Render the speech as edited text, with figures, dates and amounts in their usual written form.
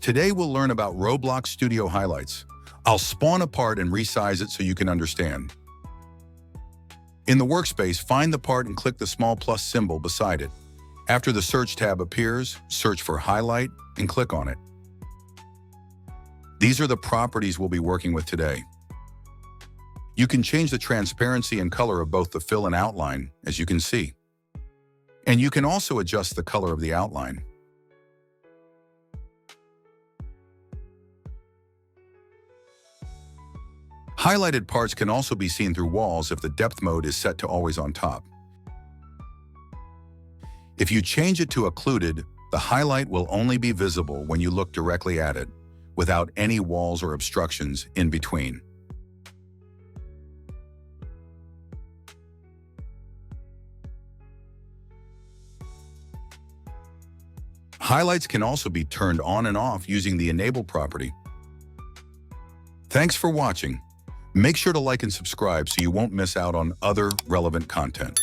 Today we'll learn about Roblox Studio Highlights. I'll spawn a part and resize it so you can understand. In the workspace, find the part and click the small plus symbol beside it. After the Search tab appears, search for Highlight and click on it. These are the properties we'll be working with today. You can change the transparency and color of both the fill and outline, as you can see. And you can also adjust the color of the outline. Highlighted parts can also be seen through walls if the depth mode is set to always on top. If you change it to occluded, the highlight will only be visible when you look directly at it, without any walls or obstructions in between. Highlights can also be turned on and off using the Enable property. Thanks for watching. Make sure to like and subscribe so you won't miss out on other relevant content.